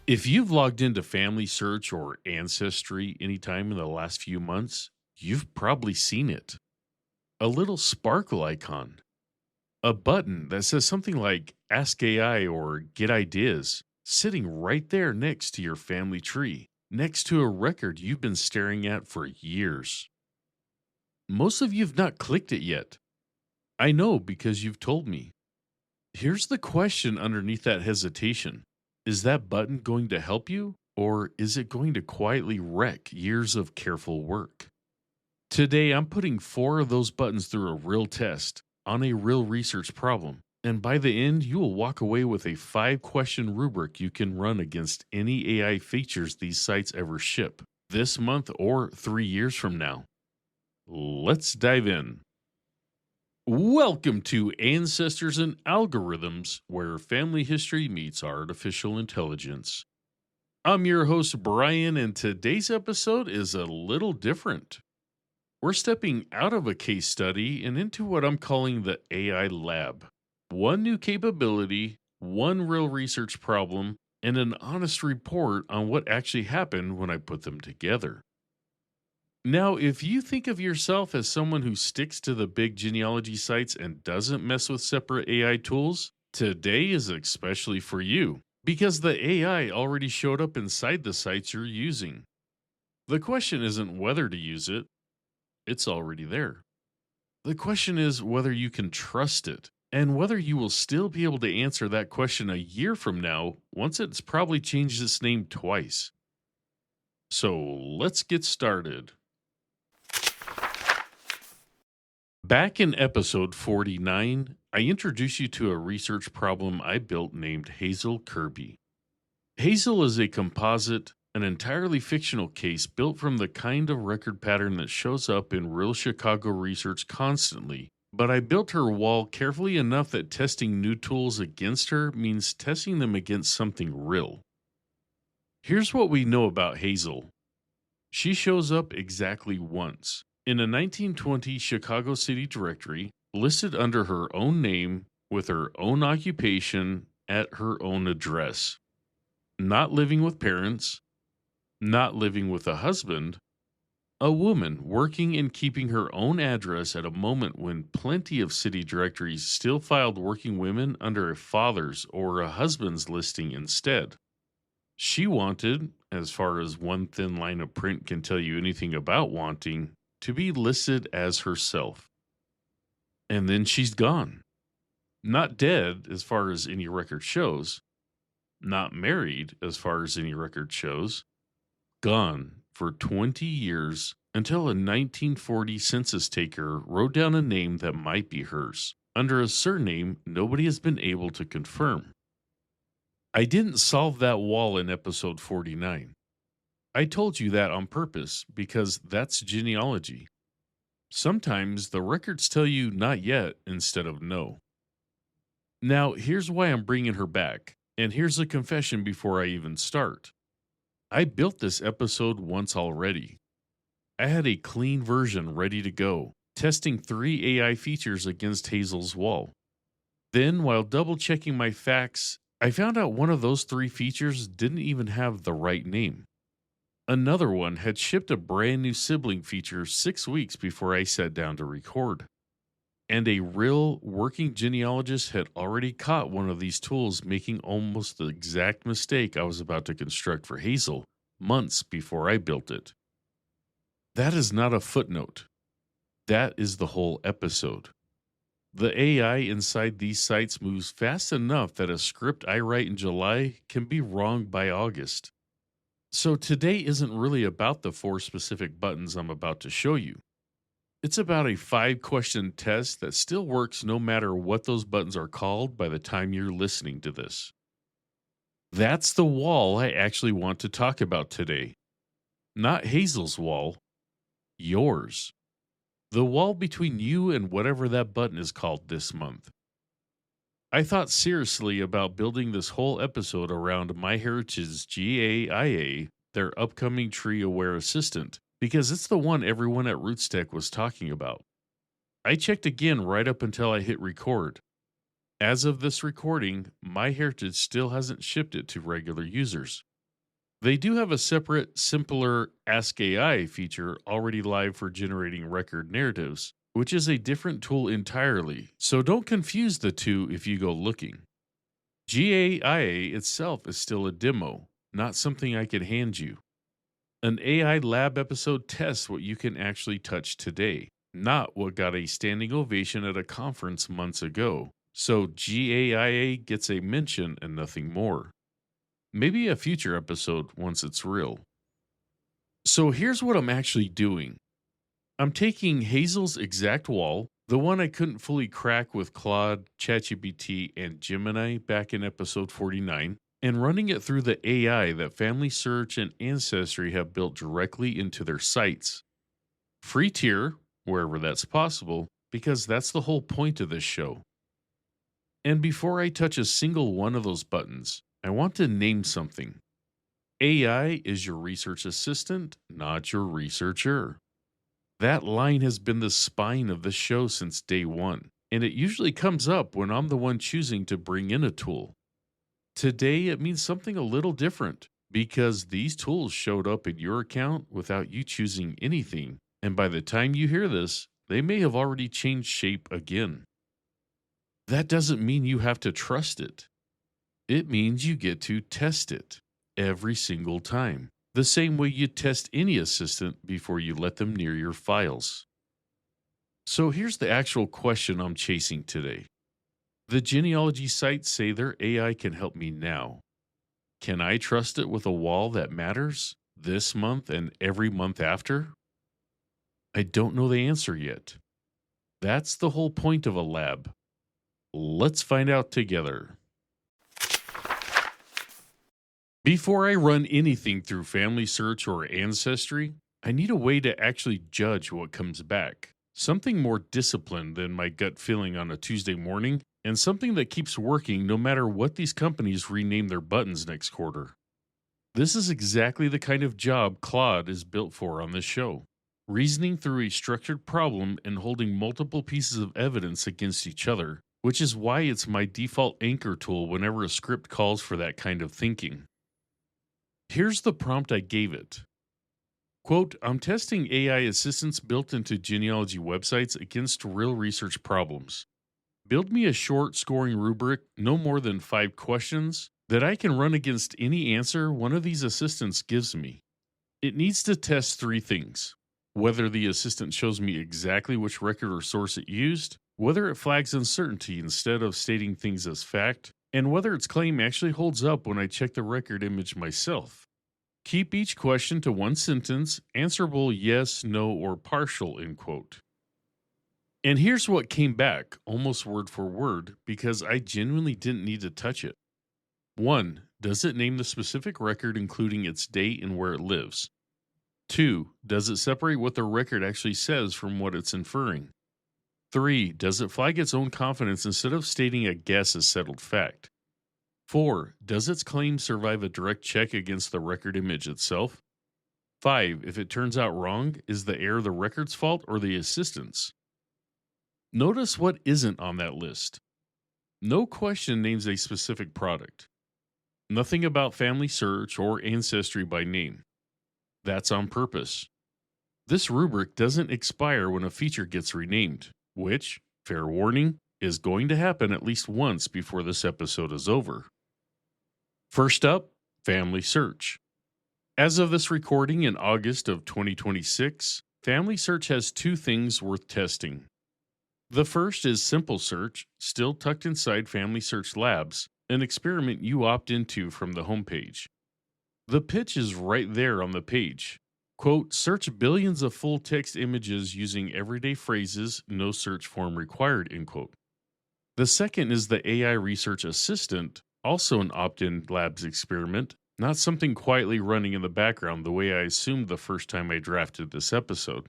If you've logged into FamilySearch or Ancestry anytime in the last few months, you've probably seen it. A little sparkle icon, a button that says something like Ask AI or Get Ideas, sitting right there next to your family tree, next to a record you've been staring at for years. Most of you have not clicked it yet. I know because you've told me. Here's the question underneath that hesitation. Is that button going to help you, or is it going to quietly wreck years of careful work? Today, I'm putting four of those buttons through a real test on a real research problem. And by the end, you will walk away with a 5 question rubric you can run against any AI features these sites ever ship, this month or 3 years from now. Let's dive in. Welcome to Ancestors and Algorithms, where family history meets artificial intelligence. I'm your host, Brian, and today's episode is a little different. We're stepping out of a case study and into what I'm calling the AI lab. One new capability, one real research problem, and an honest report on what actually happened when I put them together. Now, if you think of yourself as someone who sticks to the big genealogy sites and doesn't mess with separate AI tools, today is especially for you because the AI already showed up inside the sites you're using. The question isn't whether to use it, it's already there. The question is whether you can trust it and whether you will still be able to answer that question a year from now once it's probably changed its name twice. So let's get started. Back in episode 49, I introduced you to a research problem I built named Hazel Kirby. Hazel is a composite, an entirely fictional case built from the kind of record pattern that shows up in real Chicago research constantly, but I built her wall carefully enough that testing new tools against her means testing them against something real. Here's what we know about Hazel. She shows up exactly once in a 1920 Chicago City directory, listed under her own name with her own occupation at her own address. Not living with parents, not living with a husband, a woman working and keeping her own address at a moment when plenty of city directories still filed working women under a father's or a husband's listing instead. She wanted, as far as one thin line of print can tell you anything about wanting, to be listed as herself. And then she's gone. Not dead, as far as any record shows. Not married, as far as any record shows. Gone for 20 years until a 1940 census taker wrote down a name that might be hers, under a surname nobody has been able to confirm. I didn't solve that wall in episode 49. I told you that on purpose because that's genealogy. Sometimes the records tell you not yet instead of no. Now, here's why I'm bringing her back, and here's a confession before I even start. I built this episode once already. I had a clean version ready to go, testing 3 AI features against Hazel's wall. Then, while double checking my facts, I found out one of those 3 features didn't even have the right name. Another one had shipped a brand new sibling feature 6 weeks before I sat down to record. And a real working genealogist had already caught one of these tools making almost the exact mistake I was about to construct for Hazel months before I built it. That is not a footnote. That is the whole episode. The AI inside these sites moves fast enough that a script I write in July can be wrong by August. So today isn't really about the 4 specific buttons I'm about to show you. It's about a 5-question test that still works no matter what those buttons are called by the time you're listening to this. That's the wall I actually want to talk about today. Not Hazel's wall, yours. The wall between you and whatever that button is called this month. I thought seriously about building this whole episode around MyHeritage's GAIA, their upcoming tree-aware assistant, because it's the one everyone at RootsTech was talking about. I checked again right up until I hit record. As of this recording, MyHeritage still hasn't shipped it to regular users, They do have a separate, simpler Ask AI feature already live for generating record narratives, which is a different tool entirely. So don't confuse the two if you go looking. GAIA itself is still a demo, not something I could hand you. An AI lab episode tests what you can actually touch today, not what got a standing ovation at a conference months ago. So GAIA gets a mention and nothing more. Maybe a future episode once it's real. So here's what I'm actually doing. I'm taking Hazel's exact wall, the one I couldn't fully crack with Claude, ChatGPT, and Gemini back in episode 49, and running it through the AI that FamilySearch and Ancestry have built directly into their sites. Free tier, wherever that's possible, because that's the whole point of this show. And before I touch a single one of those buttons, I want to name something. AI is your research assistant, not your researcher. That line has been the spine of the show since day one, and it usually comes up when I'm the one choosing to bring in a tool. Today, it means something a little different because these tools showed up in your account without you choosing anything, and by the time you hear this, they may have already changed shape again. That doesn't mean you have to trust it. It means you get to test it every single time, the same way you test any assistant before you let them near your files. So here's the actual question I'm chasing today. The genealogy sites say their AI can help me now. Can I trust it with a wall that matters this month and every month after? I don't know the answer yet. That's the whole point of a lab. Let's find out together. Before I run anything through FamilySearch or Ancestry, I need a way to actually judge what comes back. Something more disciplined than my gut feeling on a Tuesday morning, and something that keeps working no matter what these companies rename their buttons next quarter. This is exactly the kind of job Claude is built for on this show. Reasoning through a structured problem and holding multiple pieces of evidence against each other, which is why it's my default anchor tool whenever a script calls for that kind of thinking. Here's the prompt I gave it. Quote, I'm testing AI assistants built into genealogy websites against real research problems. Build me a short scoring rubric, no more than 5 questions, that I can run against any answer one of these assistants gives me. It needs to test 3 things. Whether the assistant shows me exactly which record or source it used, whether it flags uncertainty instead of stating things as fact, and whether its claim actually holds up when I check the record image myself. Keep each question to 1 sentence, answerable yes, no, or partial, end quote. And here's what came back, almost word for word, because I genuinely didn't need to touch it. 1. Does it name the specific record, including its date and where it lives? 2. Does it separate what the record actually says from what it's inferring? 3. Does it flag its own confidence instead of stating a guess as settled fact? 4. Does its claim survive a direct check against the record image itself? 5. If it turns out wrong, is the error the record's fault or the assistant's? Notice what isn't on that list. No question names a specific product. Nothing about FamilySearch or Ancestry by name. That's on purpose. This rubric doesn't expire when a feature gets renamed, which, fair warning, is going to happen at least once before this episode is over. First up, FamilySearch. As of this recording in August of 2026, FamilySearch has 2 things worth testing. The first is Simple Search, still tucked inside FamilySearch Labs, an experiment you opt into from the homepage. The pitch is right there on the page. Quote, search billions of full text images using everyday phrases, no search form required, end quote. The second is the AI Research Assistant, also an opt-in labs experiment, not something quietly running in the background the way I assumed the first time I drafted this episode.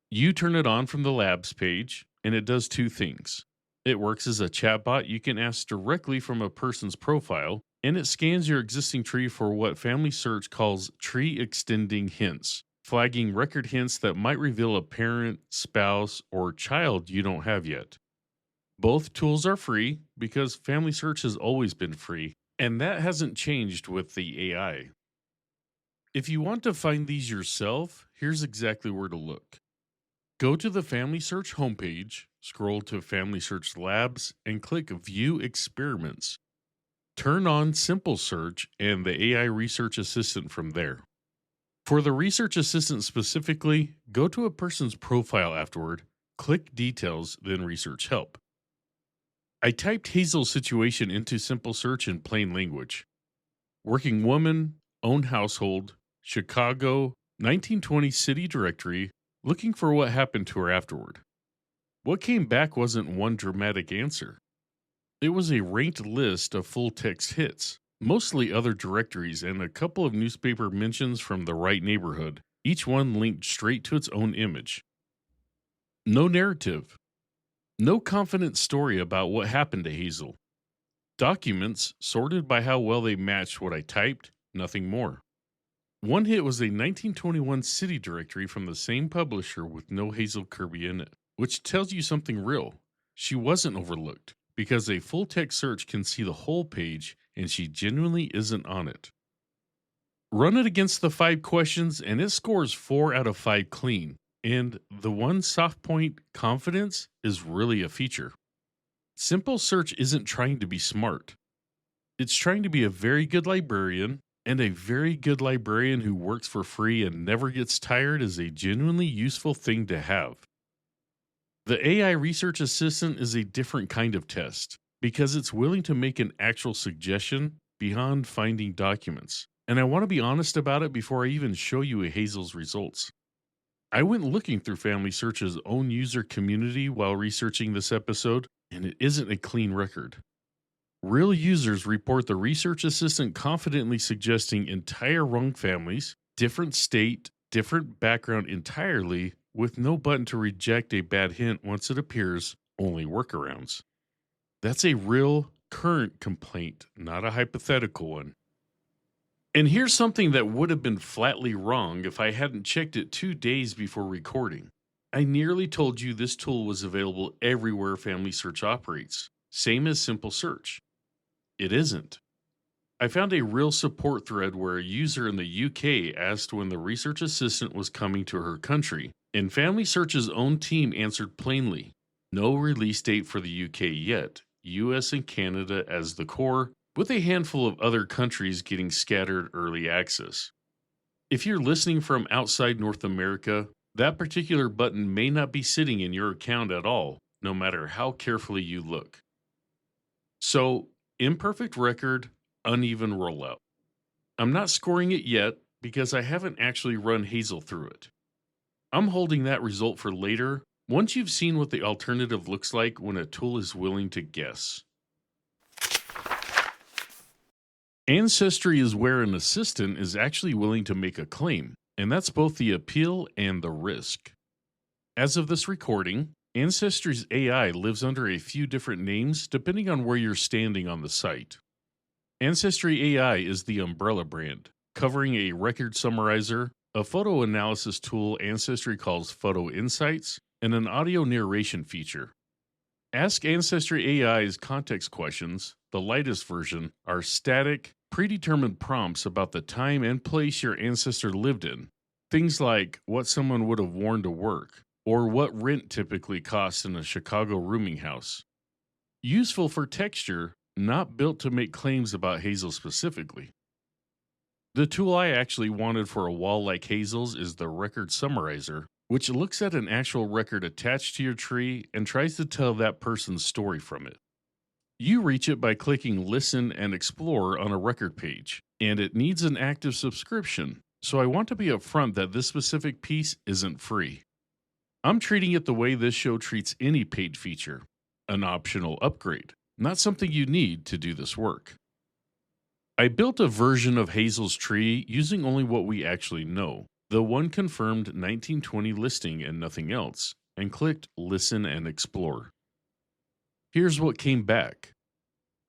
You turn it on from the labs page, and it does 2 things. It works as a chatbot you can ask directly from a person's profile, and it scans your existing tree for what FamilySearch calls tree extending hints, flagging record hints that might reveal a parent, spouse, or child you don't have yet. Both tools are free because FamilySearch has always been free, and that hasn't changed with the AI. If you want to find these yourself, here's exactly where to look. Go to the FamilySearch homepage, scroll to FamilySearch Labs, and click View Experiments. Turn on Simple Search and the AI Research Assistant from there. For the Research Assistant specifically, go to a person's profile afterward, click Details, then Research Help. I typed Hazel's situation into Simple Search in plain language. Working woman, own household, Chicago, 1920 city directory, looking for what happened to her afterward. What came back wasn't one dramatic answer. It was a ranked list of full text hits, mostly other directories, and a couple of newspaper mentions from the right neighborhood, each one linked straight to its own image. No narrative. No confident story about what happened to Hazel. Documents sorted by how well they matched what I typed, nothing more. One hit was a 1921 city directory from the same publisher with no Hazel Kirby in it, which tells you something real. She wasn't overlooked, because a full text search can see the whole page and she genuinely isn't on it. Run it against the 5 questions and it scores 4 out of 5 clean. And the one soft point, confidence, is really a feature. Simple Search isn't trying to be smart. It's trying to be a very good librarian, and a very good librarian who works for free and never gets tired is a genuinely useful thing to have. The AI Research Assistant is a different kind of test because it's willing to make an actual suggestion beyond finding documents. And I want to be honest about it before I even show you Hazel's results. I went looking through FamilySearch's own user community while researching this episode, and it isn't a clean record. Real users report the Research Assistant confidently suggesting entire wrong families, different state, different background entirely, with no button to reject a bad hint once it appears, only workarounds. That's a real, current complaint, not a hypothetical one. And here's something that would have been flatly wrong if I hadn't checked it 2 days before recording. I nearly told you this tool was available everywhere FamilySearch operates, same as Simple Search. It isn't. I found a real support thread where a user in the UK asked when the Research Assistant was coming to her country, and FamilySearch's own team answered plainly, no release date for the UK yet, US and Canada as the core, with a handful of other countries getting scattered early access. If you're listening from outside North America, that particular button may not be sitting in your account at all, no matter how carefully you look. So, imperfect record, uneven rollout. I'm not scoring it yet because I haven't actually run Hazel through it. I'm holding that result for later, once you've seen what the alternative looks like when a tool is willing to guess. Ancestry is where an assistant is actually willing to make a claim, and that's both the appeal and the risk. As of this recording, Ancestry's AI lives under a few different names depending on where you're standing on the site. AncestryAI is the umbrella brand, covering a record summarizer, a photo analysis tool Ancestry calls Photo Insights, and an audio narration feature. Ask AncestryAI's context questions, the lightest version, are static, predetermined prompts about the time and place your ancestor lived in. Things like what someone would have worn to work, or what rent typically costs in a Chicago rooming house. Useful for texture, not built to make claims about Hazel specifically. The tool I actually wanted for a wall like Hazel's is the Record Summarizer, which looks at an actual record attached to your tree and tries to tell that person's story from it. You reach it by clicking Listen and Explore on a record page, and it needs an active subscription, so I want to be upfront that this specific piece isn't free. I'm treating it the way this show treats any paid feature, an optional upgrade, not something you need to do this work. I built a version of Hazel's tree using only what we actually know, the one confirmed 1920 listing and nothing else, and clicked Listen and Explore. Here's what came back.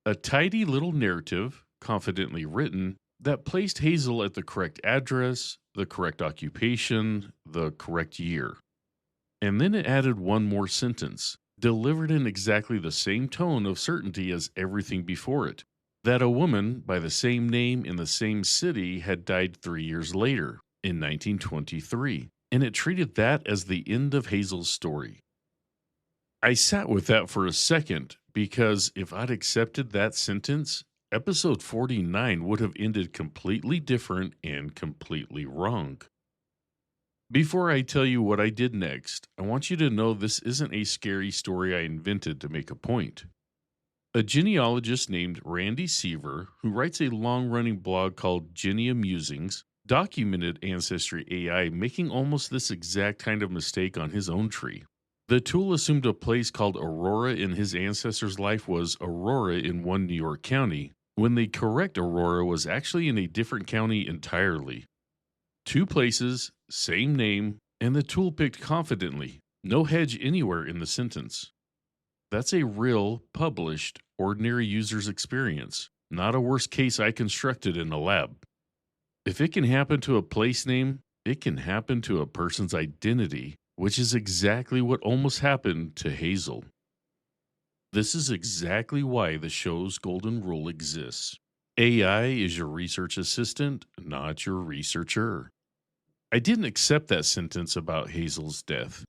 A tidy little narrative, confidently written, that placed Hazel at the correct address, the correct occupation, the correct year. And then it added one more sentence, delivered in exactly the same tone of certainty as everything before it. that a woman by the same name in the same city had died 3 years later in 1923, and it treated that as the end of Hazel's story. I sat with that for a second because if I'd accepted that sentence, episode 49 would have ended completely different and completely wrong. Before I tell you what I did next, I want you to know this isn't a scary story I invented to make a point. A genealogist named Randy Seaver, who writes a long running blog called Genia Musings, documented Ancestry AI making almost this exact kind of mistake on his own tree. The tool assumed a place called Aurora in his ancestor's life was Aurora in one New York county, when the correct Aurora was actually in a different county entirely. Two places, same name, and the tool picked confidently, no hedge anywhere in the sentence. That's a real, published, ordinary user's experience, not a worst case I constructed in a lab. If it can happen to a place name, it can happen to a person's identity, which is exactly what almost happened to Hazel. This is exactly why the show's golden rule exists. AI is your research assistant, not your researcher. I didn't accept that sentence about Hazel's death.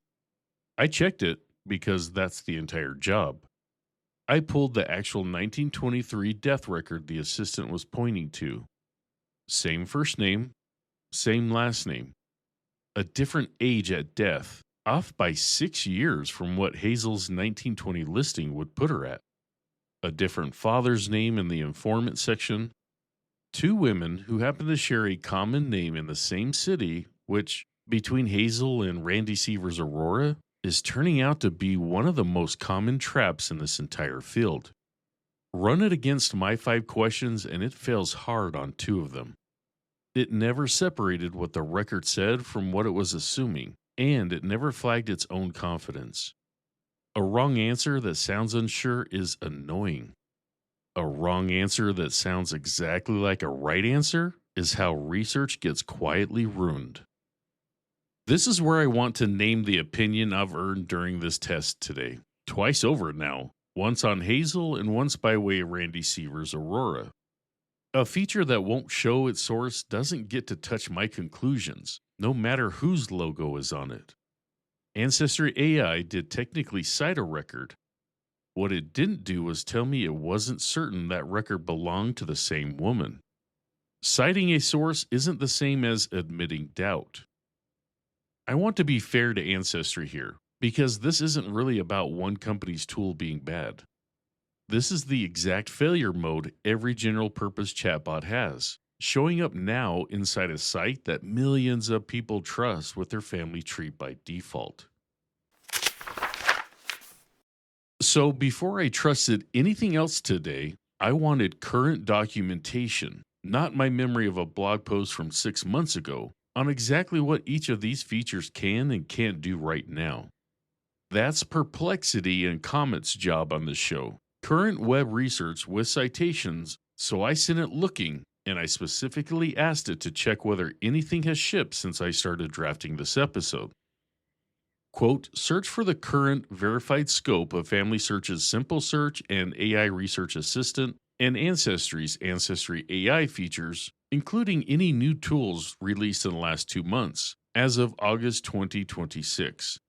I checked it because that's the entire job. I pulled the actual 1923 death record the assistant was pointing to. Same first name, same last name. A different age at death, off by 6 years from what Hazel's 1920 listing would put her at. A different father's name in the informant section. Two women who happen to share a common name in the same city, which, between Hazel and Randy Seaver's Aurora, is turning out to be one of the most common traps in this entire field. Run it against my 5 questions and it fails hard on 2 of them. It never separated what the record said from what it was assuming, and it never flagged its own confidence. A wrong answer that sounds unsure is annoying. A wrong answer that sounds exactly like a right answer is how research gets quietly ruined. This is where I want to name the opinion I've earned during this test today, twice over now, once on Hazel and once by way of Randy Seaver's Aurora. A feature that won't show its source doesn't get to touch my conclusions, no matter whose logo is on it. Ancestry AI did technically cite a record. What it didn't do was tell me it wasn't certain that record belonged to the same woman. Citing a source isn't the same as admitting doubt. I want to be fair to Ancestry here, because this isn't really about one company's tool being bad. This is the exact failure mode every general purpose chatbot has, showing up now inside a site that millions of people trust with their family tree by default. So before I trusted anything else today, I wanted current documentation, not my memory of a blog post from 6 months ago, on exactly what each of these features can and can't do right now. That's Perplexity and Comet's job on this show. Current web research with citations, so I sent it looking, and I specifically asked it to check whether anything has shipped since I started drafting this episode. Quote, search for the current verified scope of FamilySearch's Simple Search and AI Research Assistant and Ancestry's AncestryAI features, including any new tools released in the last 2 months, as of August 2026.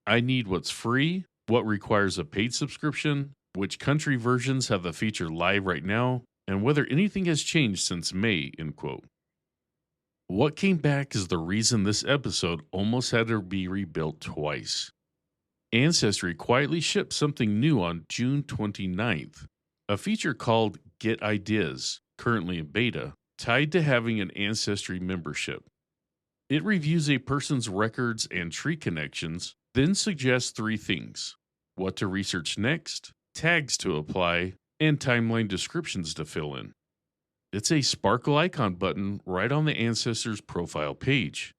I need what's free, what requires a paid subscription, which country versions have the feature live right now, and whether anything has changed since May, end quote. What came back is the reason this episode almost had to be rebuilt twice. Ancestry quietly shipped something new on June 29th, a feature called Get Ideas, currently in beta, tied to having an Ancestry membership. It reviews a person's records and tree connections, then suggests 3 things: what to research next, tags to apply, and timeline descriptions to fill in. It's a sparkle icon button right on the Ancestors profile page.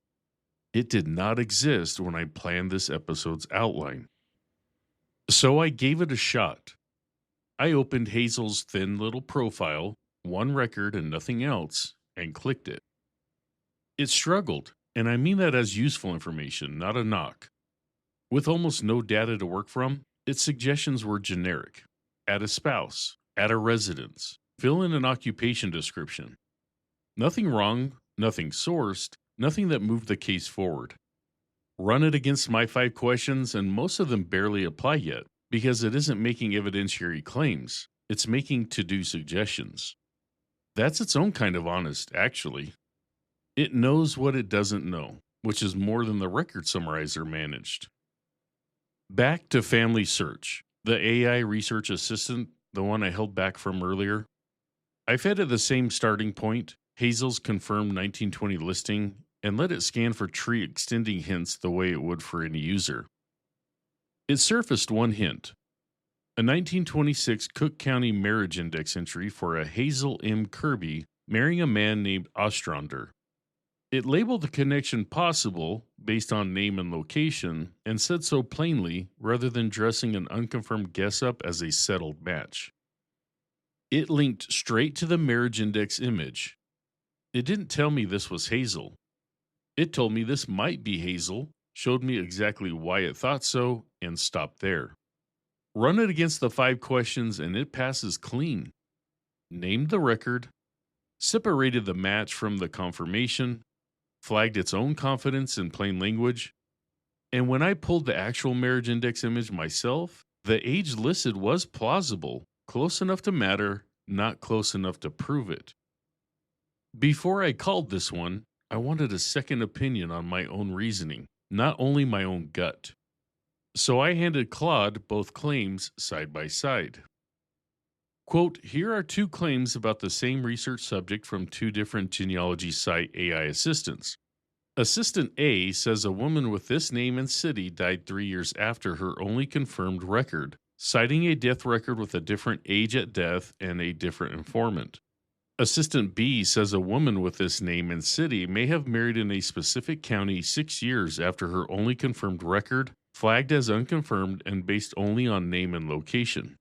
It did not exist when I planned this episode's outline. So I gave it a shot. I opened Hazel's thin little profile, 1 record and nothing else, and clicked it. It struggled, and I mean that as useful information, not a knock. With almost no data to work from, its suggestions were generic. Add a spouse, add a residence, Fill in an occupation description. Nothing wrong, nothing sourced, nothing that moved the case forward. Run it against my 5 questions, and most of them barely apply yet because it isn't making evidentiary claims, it's making to do suggestions. That's its own kind of honest, actually. It knows what it doesn't know, which is more than the record summarizer managed. Back to FamilySearch, the AI Research Assistant, the one I held back from earlier. I fed it the same starting point, Hazel's confirmed 1920 listing, and let it scan for tree extending hints the way it would for any user. It surfaced one hint, a 1926 Cook County marriage index entry for a Hazel M. Kirby marrying a man named Ostrander. It labeled the connection possible based on name and location and said so plainly rather than dressing an unconfirmed guess up as a settled match. It linked straight to the marriage index image. It didn't tell me this was Hazel. It told me this might be Hazel, showed me exactly why it thought so, and stopped there. Run it against the 5 questions and it passes clean. Named the record, separated the match from the confirmation, flagged its own confidence in plain language, and when I pulled the actual marriage index image myself, the age listed was plausible, close enough to matter, not close enough to prove it. Before I called this one, I wanted a second opinion on my own reasoning, not only my own gut. So I handed Claude both claims side by side. Quote, here are 2 claims about the same research subject from 2 different genealogy site AI assistants. Assistant A says a woman with this name and city died 3 years after her only confirmed record, citing a death record with a different age at death and a different informant. Assistant B says a woman with this name and city may have married in a specific county 6 years after her only confirmed record, flagged as unconfirmed and based only on name and location.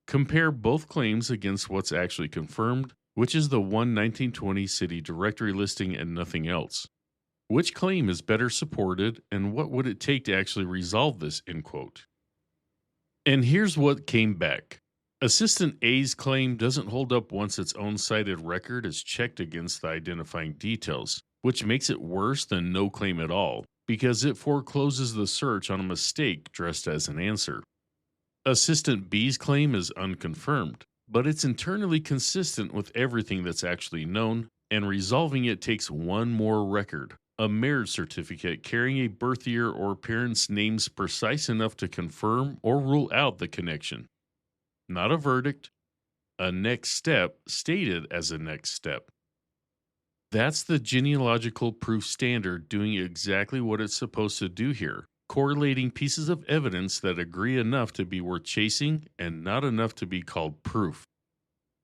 Compare both claims against what's actually confirmed, which is the 1920 city directory listing and nothing else. Which claim is better supported, and what would it take to actually resolve this, end quote. And here's what came back. Assistant A's claim doesn't hold up once its own cited record is checked against the identifying details, which makes it worse than no claim at all, because it forecloses the search on a mistake dressed as an answer. Assistant B's claim is unconfirmed, but it's internally consistent with everything that's actually known, and resolving it takes one more record, a marriage certificate carrying a birth year or parents' names precise enough to confirm or rule out the connection. Not a verdict, a next step stated as a next step. That's the genealogical proof standard doing exactly what it's supposed to do here, correlating pieces of evidence that agree enough to be worth chasing and not enough to be called proof.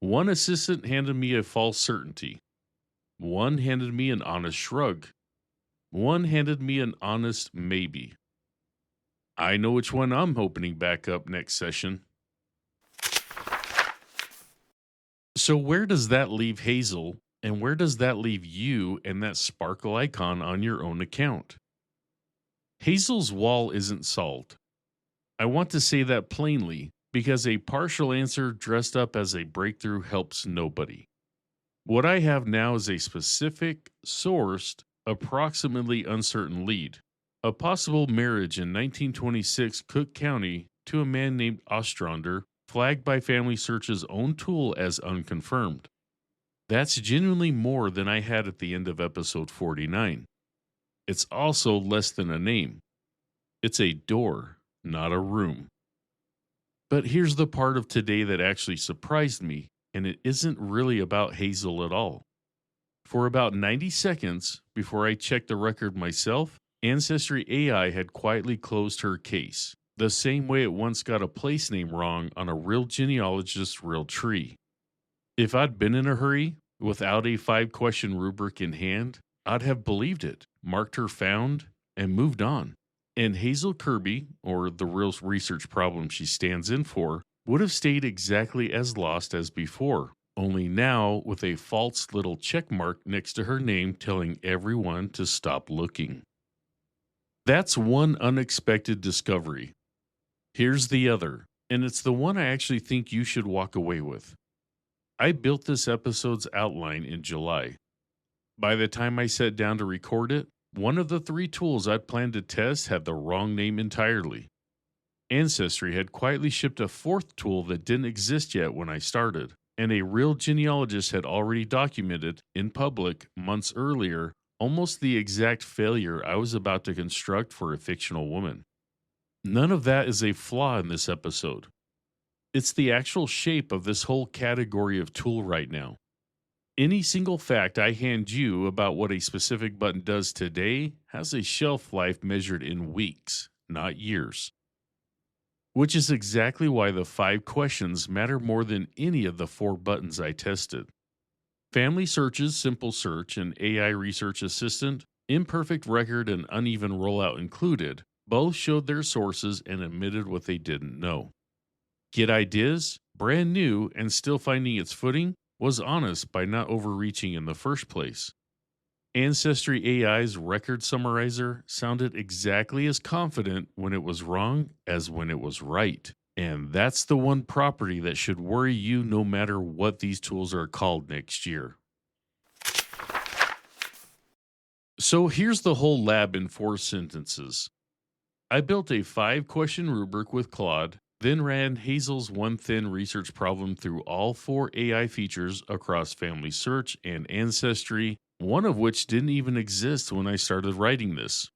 One assistant handed me a false certainty. One handed me an honest shrug. One handed me an honest maybe. I know which one I'm opening back up next session. So where does that leave Hazel, and where does that leave you and that sparkle icon on your own account? Hazel's wall isn't solved. I want to say that plainly because a partial answer dressed up as a breakthrough helps nobody. What I have now is a specific, sourced, approximately uncertain lead. A possible marriage in 1926 Cook County to a man named Ostrander, flagged by FamilySearch's own tool as unconfirmed. That's genuinely more than I had at the end of episode 49. It's also less than a name. It's a door, not a room. But here's the part of today that actually surprised me, and it isn't really about Hazel at all. For about 90 seconds before I checked the record myself, AncestryAI had quietly closed her case, the same way it once got a place name wrong on a real genealogist's real tree. If I'd been in a hurry, without a 5-question rubric in hand, I'd have believed it, marked her found, and moved on. And Hazel Kirby, or the real research problem she stands in for, would have stayed exactly as lost as before, only now with a false little check mark next to her name telling everyone to stop looking. That's one unexpected discovery. Here's the other, and it's the one I actually think you should walk away with. I built this episode's outline in July. By the time I sat down to record it, one of the three tools I'd planned to test had the wrong name entirely. Ancestry had quietly shipped a fourth tool that didn't exist yet when I started, and a real genealogist had already documented, in public, months earlier, almost the exact failure I was about to construct for a fictional woman. None of that is a flaw in this episode. It's the actual shape of this whole category of tool right now. Any single fact I hand you about what a specific button does today has a shelf life measured in weeks, not years. Which is exactly why the 5 questions matter more than any of the 4 buttons I tested. FamilySearch's Simple Search and AI Research Assistant, imperfect record and uneven rollout included, both showed their sources and admitted what they didn't know. Get Ideas, brand new and still finding its footing, was honest by not overreaching in the first place. AncestryAI's record summarizer sounded exactly as confident when it was wrong as when it was right. And that's the one property that should worry you no matter what these tools are called next year. So here's the whole lab in 4 sentences. I built a 5-question rubric with Claude, then ran Hazel's one thin research problem through all 4 AI features across FamilySearch and Ancestry, one of which didn't even exist when I started writing this.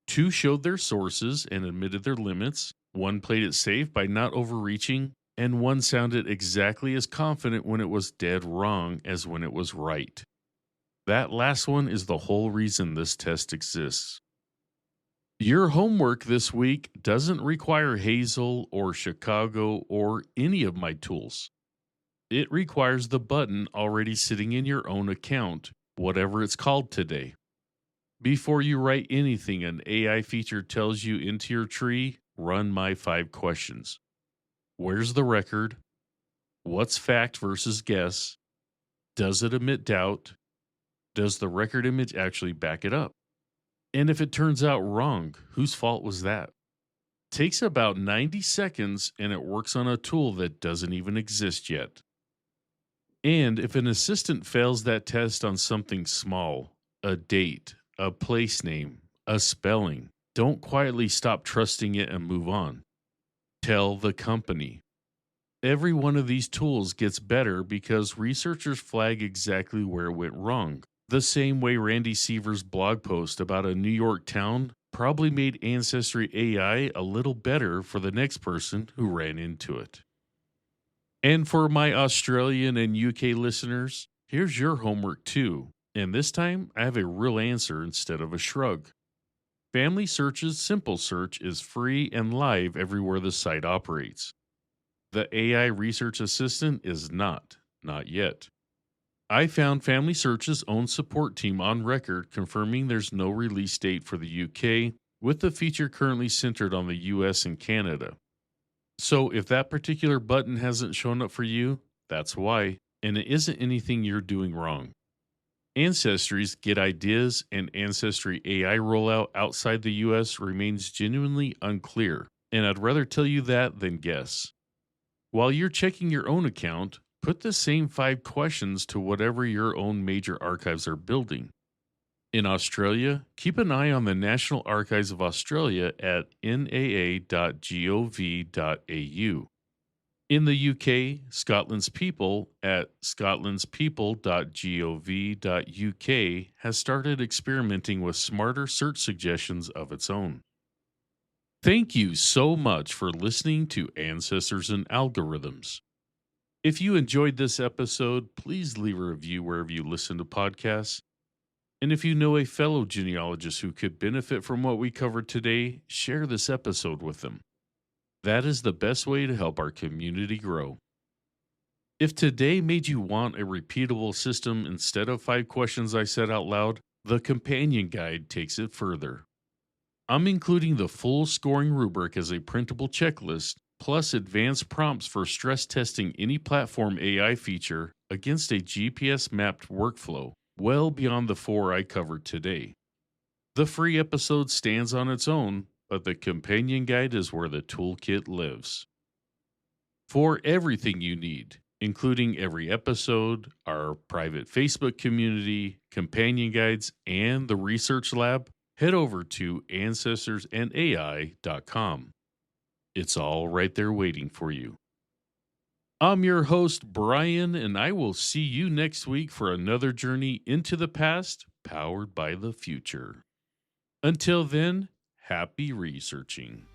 2 showed their sources and admitted their limits, 1 played it safe by not overreaching, and 1 sounded exactly as confident when it was dead wrong as when it was right. That last one is the whole reason this test exists. Your homework this week doesn't require Hazel or Chicago or any of my tools. It requires the button already sitting in your own account, whatever it's called today. Before you write anything an AI feature tells you into your tree, run my 5 questions. Where's the record? What's fact versus guess? Does it emit doubt? Does the record image actually back it up? And if it turns out wrong, whose fault was that? Takes about 90 seconds and it works on a tool that doesn't even exist yet. And if an assistant fails that test on something small, a date, a place name, a spelling, don't quietly stop trusting it and move on. Tell the company. Every one of these tools gets better because researchers flag exactly where it went wrong. The same way Randy Seaver's blog post about a New York town probably made Ancestry AI a little better for the next person who ran into it. And for my Australian and UK listeners, here's your homework too. And this time, I have a real answer instead of a shrug. FamilySearch's Simple Search is free and live everywhere the site operates. The AI Research Assistant is not yet. I found FamilySearch's own support team on record confirming there's no release date for the UK, with the feature currently centered on the US and Canada. So if that particular button hasn't shown up for you, that's why, and it isn't anything you're doing wrong. Ancestry's Get Ideas and Ancestry AI rollout outside the US remains genuinely unclear, and I'd rather tell you that than guess. While you're checking your own account, put the same 5 questions to whatever your own major archives are building. In Australia, keep an eye on the National Archives of Australia at naa.gov.au. In the UK, Scotland's People at scotlandspeople.gov.uk has started experimenting with smarter search suggestions of its own. Thank you so much for listening to Ancestors and Algorithms. If you enjoyed this episode, please leave a review wherever you listen to podcasts. And if you know a fellow genealogist who could benefit from what we covered today, share this episode with them. That is the best way to help our community grow. If today made you want a repeatable system instead of 5 questions I said out loud, the companion guide takes it further. I'm including the full scoring rubric as a printable checklist, plus advanced prompts for stress testing any platform AI feature against a GPS-mapped workflow, well beyond the 4 I covered today. The free episode stands on its own, but the companion guide is where the toolkit lives. For everything you need, including every episode, our private Facebook community, companion guides, and the research lab, head over to AncestorsandAI.com. It's all right there waiting for you. I'm your host, Brian, and I will see you next week for another journey into the past powered by the future. Until then, happy researching.